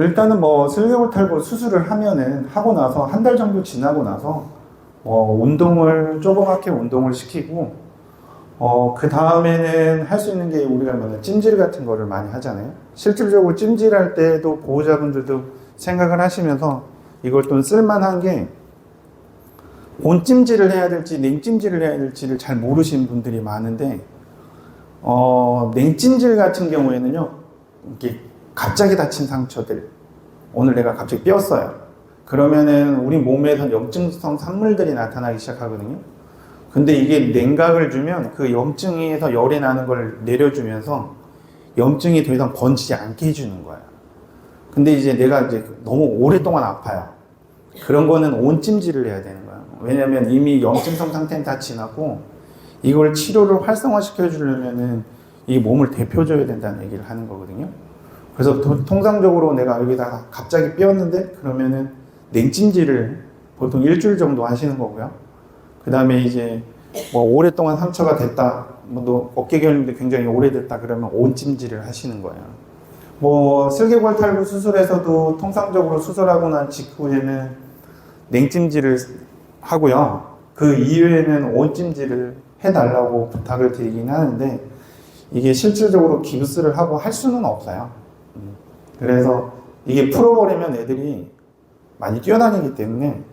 일단은 뭐 슬개골 탈구 수술을 하고 나서 한 달 정도 지나고 나서 운동을 조그맣게 운동을 시키고 그 다음에는 할 수 있는 게 우리가 뭐 찜질 같은 거를 많이 하잖아요. 실질적으로 찜질할 때도 보호자분들도 생각을 하시면서 이걸 또 쓸만한 게 온찜질을 해야 될지 냉찜질을 해야 될지를 잘 모르시는 분들이 많은데 냉찜질 같은 경우에는요, 이게 갑자기 다친 상처들, 오늘 내가 갑자기 삐었어요. 그러면은 우리 몸에서 염증성 산물들이 나타나기 시작하거든요. 근데 이게 냉각을 주면 그 염증에서 열이 나는 걸 내려주면서 염증이 더 이상 번지지 않게 해주는 거예요. 근데 이제 내가 이제 너무 오랫동안 아파요. 그런 거는 온찜질을 해야 되는 거예요. 왜냐면 이미 염증성 상태는 다 지났고 이걸 치료를 활성화시켜 주려면은 이 몸을 데펴줘야 된다는 얘기를 하는 거거든요. 그래서 통상적으로 내가 여기다가 갑자기 삐었는데 그러면은 냉찜질을 보통 일주일 정도 하시는 거고요. 그 다음에 이제 뭐 오랫동안 상처가 됐다, 뭐 어깨 결림도 굉장히 오래됐다 그러면 온찜질을 하시는 거예요. 뭐 슬개골 탈구 수술에서도 통상적으로 수술하고 난 직후에는 냉찜질을 하고요. 그 이후에는 온찜질을 해달라고 부탁을 드리긴 하는데 이게 실질적으로 기부스를 하고 할 수는 없어요. 그래서 이게 풀어버리면 애들이 많이 뛰어다니기 때문에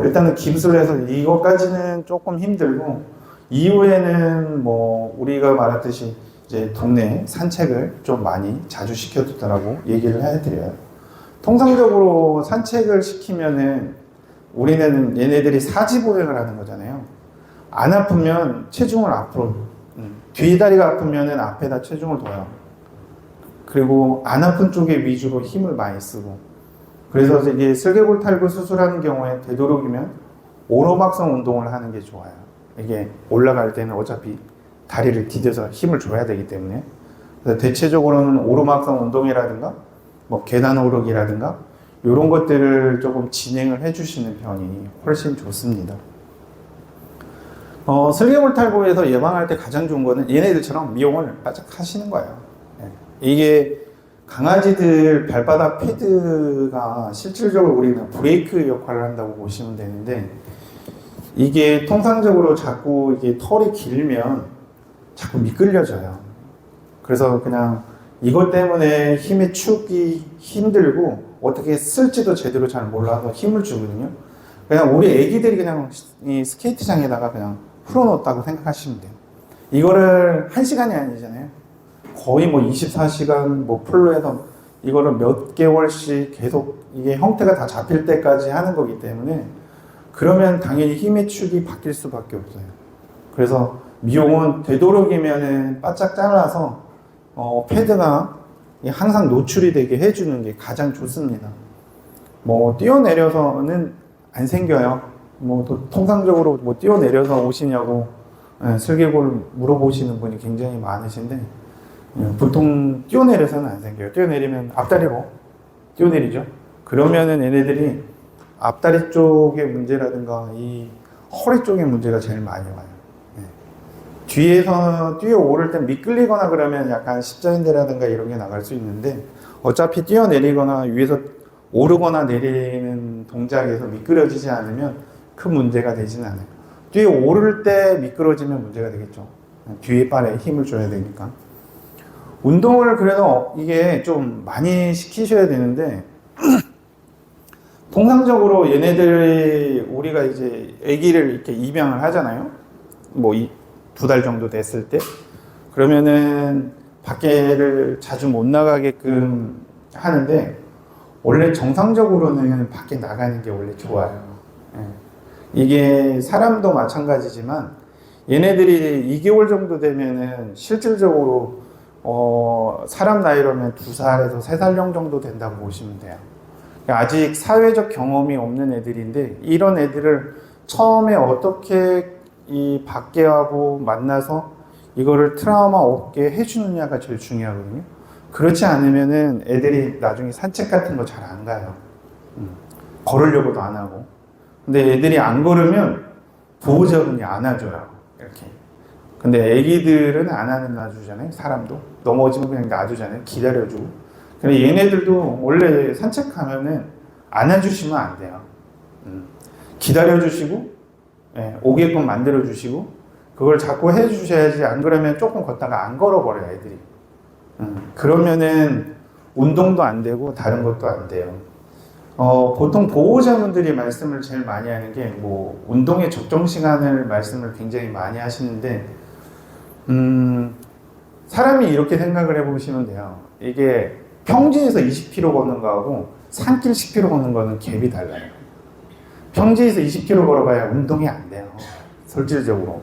일단은 기부스를 해서 이것까지는 조금 힘들고 이후에는 뭐 우리가 말했듯이 이제 동네 산책을 좀 많이 자주 시켜두더라고 얘기를 해드려요. 통상적으로 산책을 시키면은 우리는 얘네들이 사지보행을 하는 거잖아요. 안 아프면 체중을 앞으로, 뒷다리가 아프면은 앞에다 체중을 둬요. 그리고 안 아픈 쪽에 위주로 힘을 많이 쓰고. 그래서 이게 슬개골 탈구 수술하는 경우에 되도록이면 오르막성 운동을 하는 게 좋아요. 이게 올라갈 때는 어차피 다리를 디뎌서 힘을 줘야 되기 때문에. 그래서 대체적으로는 오르막성 운동이라든가 뭐 계단 오르기라든가 이런 것들을 조금 진행을 해주시는 편이 훨씬 좋습니다. 슬개골 탈구에서 예방할 때 가장 좋은 거는 얘네들처럼 미용을 바짝 하시는 거예요. 이게 강아지들 발바닥 패드가 실질적으로 우리는 브레이크 역할을 한다고 보시면 되는데 이게 통상적으로 자꾸 이게 털이 길면 자꾸 미끌려져요. 그래서 그냥 이것 때문에 힘에 추기 힘들고 어떻게 쓸지도 제대로 잘 몰라서 힘을 주거든요. 그냥 우리 애기들이 그냥 이 스케이트장에다가 그냥 풀어놓았다고 생각하시면 돼요. 이거를 1시간이 아니잖아요. 거의 뭐 24시간 뭐 풀로 해서 이거를 몇 개월씩 계속 이게 형태가 다 잡힐 때까지 하는 거기 때문에 그러면 당연히 힘의 축이 바뀔 수밖에 없어요. 그래서 미용은 되도록이면은 바짝 잘라서 패드가 항상 노출이 되게 해주는 게 가장 좋습니다. 뭐 뛰어내려서는 안 생겨요. 뭐 통상적으로 뭐 뛰어내려서 오시냐고 슬개골 물어보시는 분이 굉장히 많으신데 보통 뛰어내려서는 안 생겨요. 뛰어내리면 앞다리로 뛰어내리죠. 그러면은 얘네들이 앞다리 쪽의 문제라든가 이 허리 쪽의 문제가 제일 많이 와요. 뒤에서 뛰어오를 때 미끌리거나 그러면 약간 십자인대라든가 이런 게 나갈 수 있는데 어차피 뛰어내리거나 위에서 오르거나 내리는 동작에서 미끄러지지 않으면 큰 문제가 되진 않아요. 뒤에 오를 때 미끄러지면 문제가 되겠죠. 뒤에 발에 힘을 줘야 되니까. 운동을 그래도 이게 좀 많이 시키셔야 되는데 통상적으로 얘네들이 우리가 이제 아기를 이렇게 입양을 하잖아요. 뭐 2달 정도 됐을 때 그러면은 밖에를 자주 못 나가게끔 하는데 원래 정상적으로는 밖에 나가는 게 원래 좋아요. 이게 사람도 마찬가지지만 얘네들이 2개월 정도 되면은 실질적으로 사람 나이로면 2살에서 3살령 정도 된다고 보시면 돼요. 아직 사회적 경험이 없는 애들인데 이런 애들을 처음에 어떻게 이 밖에하고 만나서 이거를 트라우마 없게 해주느냐가 제일 중요하거든요. 그렇지 않으면은 애들이 나중에 산책 같은 거 잘 안 가요. 걸으려고도 안 하고. 근데 애들이 안 걸으면 보호자분이 안아줘요. 이렇게. 근데 애기들은 안 놔주잖아요. 사람도. 넘어지면 그냥 놔주잖아요. 기다려주고. 그래 얘네들도 원래 산책하면은 안아주시면 안 돼요. 기다려주시고 오게끔 만들어주시고 그걸 자꾸 해주셔야지. 안 그러면 조금 걷다가 안 걸어버려요 애들이. 그러면은 운동도 안 되고 다른 것도 안 돼요. 보통 보호자분들이 말씀을 제일 많이 하는 게 뭐 운동의 적정 시간을 말씀을 굉장히 많이 하시는데 사람이 이렇게 생각을 해보시면 돼요. 이게 평지에서 20km 걷는 거하고 산길 10km 걷는 거는 갭이 달라요. 평지에서 20km 걸어봐야 운동이 안 돼요. 실질적으로.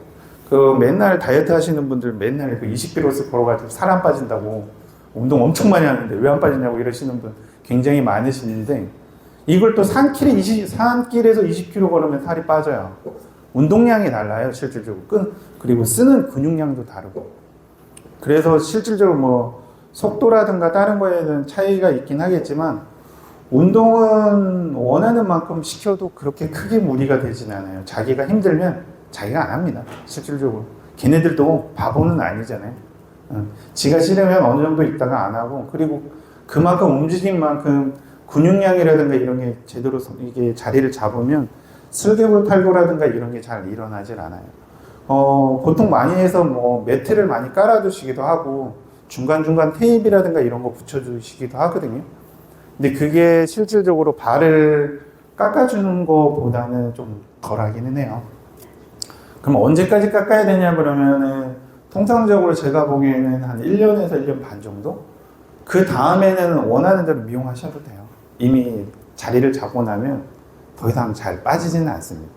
맨날 다이어트 하시는 분들 맨날 20km 걸어가지고 살 안 빠진다고 운동 엄청 많이 하는데 왜 안 빠지냐고 이러시는 분 굉장히 많으시는데 이걸 또 산길에서 20km 걸으면 살이 빠져요. 운동량이 달라요, 실질적으로. 그리고 쓰는 근육량도 다르고. 그래서 실질적으로 뭐 속도라든가 다른 거에는 차이가 있긴 하겠지만 운동은 원하는 만큼 시켜도 그렇게 크게 무리가 되진 않아요. 자기가 힘들면 자기가 안 합니다. 실질적으로. 걔네들도 바보는 아니잖아요. 지가 싫으면 어느 정도 있다가 안 하고, 그리고 그만큼 움직인 만큼 근육량이라든가 이런 게 제대로 이게 자리를 잡으면 슬개골탈구라든가 이런 게 잘 일어나질 않아요. 보통 많이 해서 뭐 매트를 많이 깔아두시기도 하고 중간중간 테이프라든가 이런 거 붙여주시기도 하거든요. 근데 그게 실질적으로 발을 깎아주는 것보다는 좀 덜 하기는 해요. 그럼 언제까지 깎아야 되냐 그러면은 통상적으로 제가 보기에는 한 1년에서 1년 반 정도? 그 다음에는 원하는 대로 미용하셔도 돼요. 이미 자리를 잡고 나면 더 이상 잘 빠지지는 않습니다.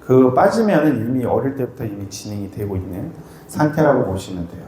그 빠지면은 이미 어릴 때부터 이미 진행이 되고 있는 상태라고 보시면 돼요.